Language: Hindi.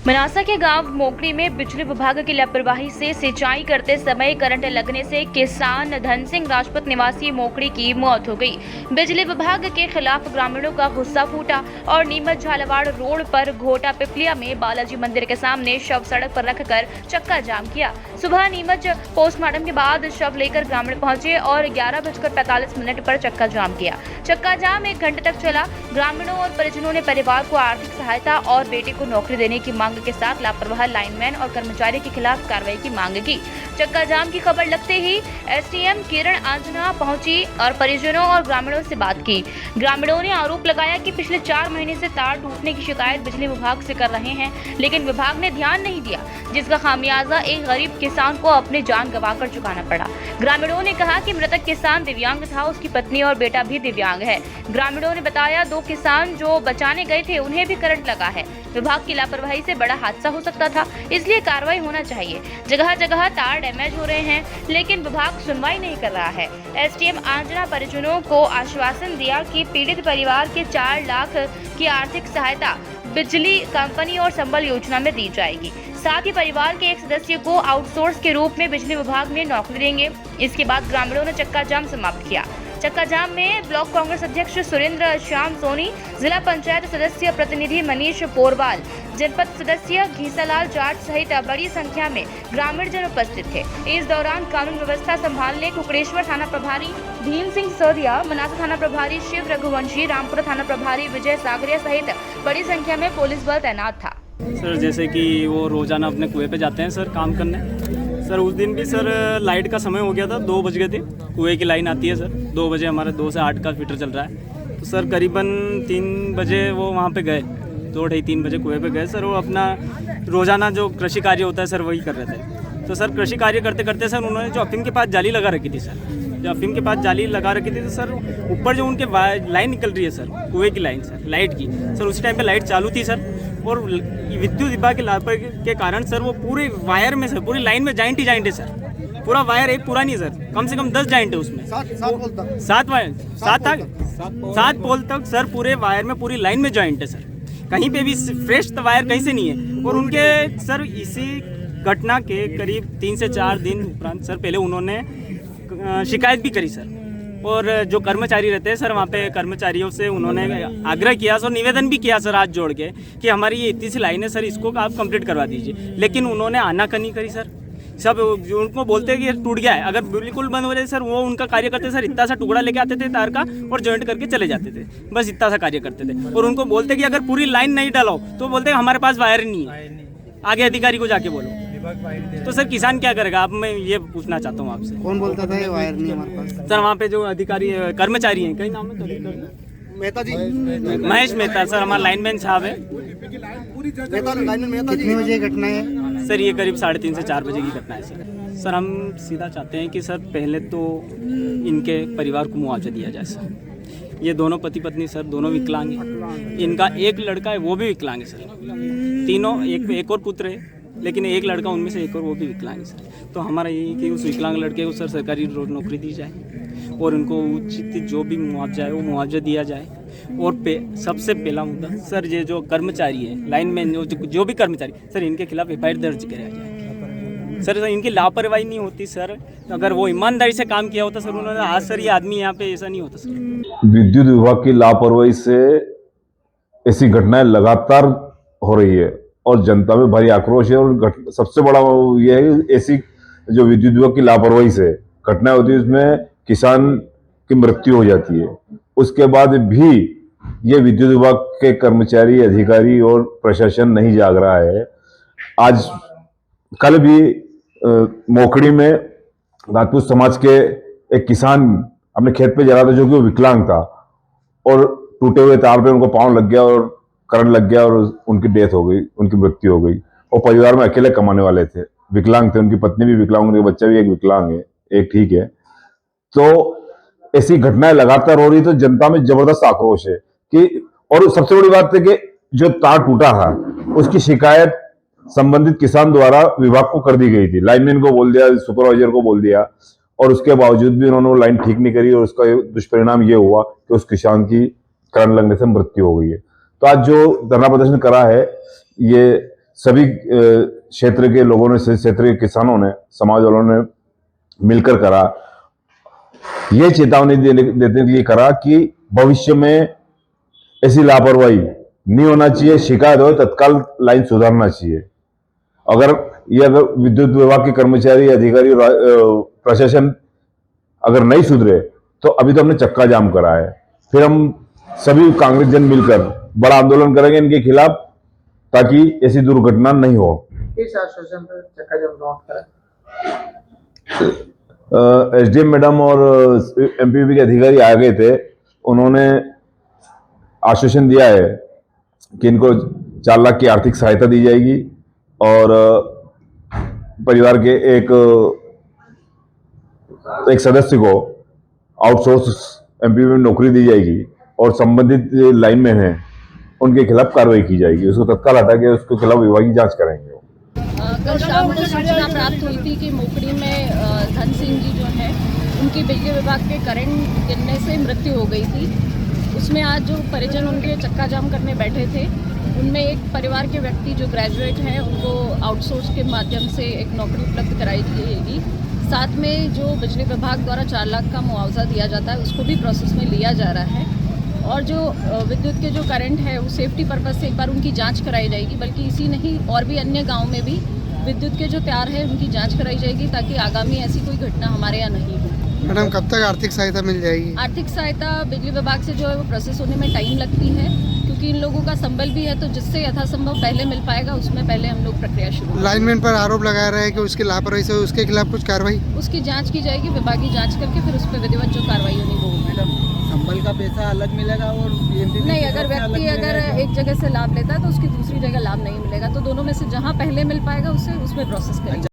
मनासा के गांव मोकड़ी में बिजली विभाग की लापरवाही से सिंचाई करते समय करंट लगने से किसान धन सिंह राजपूत निवासी मोकड़ी की मौत हो गई। बिजली विभाग के खिलाफ ग्रामीणों का गुस्सा फूटा और नीमच झालावाड़ रोड पर घोटा पिपलिया में बालाजी मंदिर के सामने शव सड़क पर रखकर चक्का जाम किया। सुबह नीमच पोस्टमार्टम के बाद शव लेकर ग्रामीण पहुंचे और 11:45 पर चक्का जाम किया। चक्का जाम 1 घंटे तक चला। ग्रामीणों और परिजनों ने परिवार को आर्थिक सहायता और बेटे को नौकरी देने की मांग के साथ लापरवाह लाइनमैन और कर्मचारी के खिलाफ कार्रवाई की मांग की। चक्का जाम की खबर लगते ही एसडीएम किरण आंजना पहुंची और परिजनों और ग्रामीणों से बात की। ग्रामीणों ने आरोप लगाया कि पिछले 4 महीने से तार टूटने की शिकायत बिजली विभाग से कर रहे हैं, लेकिन विभाग ने ध्यान नहीं दिया, जिसका खामियाजा एक गरीब किसान को अपनी जान गंवाकर चुकाना पड़ा। ग्रामीणों ने कहा कि मृतक किसान दिव्यांग था, उसकी पत्नी और बेटा भी दिव्यांग है। ग्रामीणों ने बताया 2 किसान जो बचाने गए थे उन्हें भी करंट लगा है। विभाग की लापरवाही से बड़ा हादसा हो सकता था, इसलिए कार्रवाई होना चाहिए। जगह जगह तार डैमेज हो रहे हैं, लेकिन विभाग सुनवाई नहीं कर रहा है। एसडीएम आंजना परिजनों को आश्वासन दिया कि पीड़ित परिवार के 4 लाख की आर्थिक सहायता बिजली कंपनी और संबल योजना में दी जाएगी। साथ ही परिवार के एक सदस्य को आउटसोर्स के रूप में बिजली विभाग में नौकरी देंगे। इसके बाद ग्रामीणों ने चक्का जाम समाप्त किया। चक्का जाम में ब्लॉक कांग्रेस अध्यक्ष सुरेंद्र श्याम सोनी, जिला पंचायत सदस्य प्रतिनिधि मनीष पोरवाल, जनपद सदस्य घीसालाल जाट सहित बड़ी संख्या में ग्रामीण जन उपस्थित थे। इस दौरान कानून व्यवस्था संभालने कुकड़ेश्वर थाना प्रभारी भीम सिंह सोदिया, मनासा थाना प्रभारी शिव रघुवंशी, रामपुरा थाना प्रभारी विजय सागरिया सहित बड़ी संख्या में पुलिस बल तैनात था। सर जैसे कि वो रोजाना अपने कुएं पे जाते हैं सर काम करने। सर उस दिन भी सर लाइट का समय हो गया था, 2 बज गए थे। कुएं की लाइन आती है सर 2 बजे, हमारे 2 से 8 का फीटर चल रहा है। तो सर करीबन 3 बजे वो वहाँ पे गए, 2-3 बजे कुएं पे गए सर। वो अपना रोजाना जो कृषि कार्य होता है सर वही कर रहे थे। तो सर कृषि कार्य करते करते सर उन्होंने जो अफीम के पास जाली लगा रखी थी सर, जो अफीम के पास जाली लगा रखी थी तो सर ऊपर जो उनके लाइन निकल रही है सर, कुएं की लाइन सर, लाइट की सर, उसी टाइम पे लाइट चालू थी सर। और विद्युत विभाग की लापरवाही के कारण सर वो पूरे वायर में सर, पूरी लाइन में जॉइंट ही जॉइंट है सर। पूरा वायर एक पूरा नहीं सर, कम से कम 10 जॉइंट है उसमें। 7 पोल तक सर पूरे वायर में, पूरी लाइन में जॉइंट है सर। कहीं पे भी फ्रेश वायर कहीं से नहीं है। और उनके सर इसी घटना के करीब 3 से 4 दिन उपरांत सर पहले उन्होंने शिकायत भी करी सर। और जो कर्मचारी रहते हैं सर वहाँ पे कर्मचारियों से उन्होंने आग्रह किया सर, निवेदन भी किया सर हाथ जोड़ के कि हमारी ये इतनी सी लाइन है सर, इसको आप कंप्लीट करवा दीजिए। लेकिन उन्होंने आनाकानी करी सर। सब उनको बोलते हैं कि टूट गया है, अगर बिल्कुल बंद हो जाए सर, वो उनका कार्य करते सर, इतना सा टुकड़ा लेके आते थे तार का और जॉइंट करके चले जाते थे, बस इतना सा कार्य करते थे। और उनको बोलते कि अगर पूरी लाइन नहीं डालो तो बोलते हमारे पास वायर नहीं है, आगे अधिकारी को जाके बोलो। तो सर किसान क्या करेगा? अब मैं ये पूछना चाहता हूँ आपसे। कौन बोलता था ये वायर नहीं हमारे पास? सर वहाँ पे जो अधिकारी कर्मचारी हैं, कई नाम है मेहता जी, महेश मेहता सर, हमारा लाइनमैन साहब है। कितने बजे घटना है? सर ये करीब 3:30 से 4 बजे की घटना है सर। सर हम सीधा चाहते हैं कि सर पहले तो इनके परिवार को मुआवजा दिया जाए सर। ये दोनों पति पत्नी सर दोनों विकलांग हैं। इनका एक लड़का है वो भी विकलांग है सर। तीनों एक और पुत्र है, लेकिन एक लड़का उनमें से एक और वो भी विकलांग है सर। तो हमारा यही कि उस विकलांग लड़के को सर सरकारी नौकरी दी जाए और उनको उचित जो भी मुआवजा है वो मुआवजा दिया जाए। और सबसे पहला मुद्दा सर ये जो कर्मचारी है, लाइनमैन जो भी कर्मचारी सर, इनके खिलाफ एफआईआर दर्ज कराया जाए सर। इनकी लापरवाही नहीं होती सर, अगर वो ईमानदारी से काम किया होता सर उन्होंने आज सर ये आदमी यहाँ पे ऐसा नहीं होता सर। विद्युत विभाग की लापरवाही से ऐसी घटनाएं लगातार हो रही है और जनता में भारी आक्रोश है। और सबसे बड़ा ये है कि ऐसी जो विद्युत विभाग की लापरवाही से घटनाएं होती है उसमें किसान की मृत्यु हो जाती है। उसके बाद भी ये विद्युत विभाग के कर्मचारी, अधिकारी और प्रशासन नहीं जाग रहा है। आज कल भी मोकड़ी में राजपूत समाज के एक किसान अपने खेत पे जा रहा था जो कि वो विकलांग था और टूटे हुए तार पे उनको पाँव लग गया और करंट लग गया और उनकी डेथ हो गई, उनकी मृत्यु हो गई। और परिवार में अकेले कमाने वाले थे, विकलांग थे, उनकी पत्नी भी विकलांग, उनके बच्चा भी एक विकलांग है, एक ठीक है। तो ऐसी घटनाएं लगातार हो रही, तो जनता में जबरदस्त आक्रोश है कि, और सबसे बड़ी बात है कि जो तार टूटा था उसकी शिकायत संबंधित किसान द्वारा विभाग को कर दी गई थी। लाइनमैन को बोल दिया, सुपरवाइजर को बोल दिया, और उसके बावजूद भी उन्होंने लाइन ठीक नहीं करी और उसका दुष्परिणाम ये हुआ कि उस किसान की करंट लगने से मृत्यु हो गई है। तो आज जो धरना प्रदर्शन करा है ये सभी क्षेत्र के लोगों ने, क्षेत्र के किसानों ने, समाज वालों ने मिलकर करा। ये चेतावनी देने के लिए करा कि भविष्य में ऐसी लापरवाही नहीं होना चाहिए, शिकायत हो तत्काल लाइन सुधारना चाहिए। अगर विद्युत विभाग के कर्मचारी, अधिकारी, प्रशासन अगर नहीं सुधरे तो अभी तो हमने चक्का जाम करा है, फिर हम सभी कांग्रेस जन मिलकर बड़ा आंदोलन करेंगे इनके खिलाफ ताकि ऐसी दुर्घटना नहीं हो। किस आश्वासन पर चक्का जाम करा? एसडीएम मैडम और एमपीपी के अधिकारी आ गए थे, उन्होंने आश्वासन दिया है कि इनको 4 लाख की आर्थिक सहायता दी जाएगी और परिवार के एक सदस्य को आउटसोर्स एमपीपी में नौकरी दी जाएगी और संबंधित लाइनमैन हैं उनके खिलाफ कार्रवाई की जाएगी, उसको तत्काल हटा के उसके खिलाफ विभागीय जांच करेंगे। कल शाम को सूचना प्राप्त हुई थी कि मोकड़ी में धन सिंह जी जो हैं उनकी बिजली विभाग के करंट गिरने से मृत्यु हो गई थी। उसमें आज जो परिजन उनके चक्का जाम करने बैठे थे, उनमें एक परिवार के व्यक्ति जो ग्रेजुएट हैं उनको आउटसोर्स के माध्यम से एक नौकरी उपलब्ध कराई जाएगी। साथ में जो बिजली विभाग द्वारा 4 लाख का मुआवजा दिया जाता है उसको भी प्रोसेस में लिया जा रहा है। और जो विद्युत के जो करंट है वो सेफ्टी पर्पज़ से एक बार उनकी जांच कराई जाएगी, बल्कि इसी नहीं और भी अन्य गांव में भी विद्युत के जो तार है उनकी जांच कराई जाएगी ताकि आगामी ऐसी कोई घटना हमारे यहाँ नहीं हो। मैडम कब तक आर्थिक सहायता मिल जाएगी? आर्थिक सहायता बिजली विभाग से जो है वो प्रोसेस होने में टाइम लगती है, क्योंकि इन लोगों का संबल भी है, तो जिससे यथासंभव पहले मिल पाएगा उसमें पहले हम लोग प्रक्रिया शुरू। लाइनमैन पर आरोप लगा रहे हैं कि उसकी लापरवाही से उसके खिलाफ कुछ कार्रवाई? उसकी जांच की जाएगी, विभागीय जांच करके फिर उस पर विधिवत जो कार्रवाई होनी वो होगी। संबल का पैसा अलग मिलेगा और नहीं, अगर व्यक्ति अगर एक जगह से लाभ लेता है तो उसकी दूसरी जगह लाभ नहीं मिलेगा, तो दोनों में से जहाँ पहले मिल पाएगा उससे उसमें प्रोसेस करेंगे।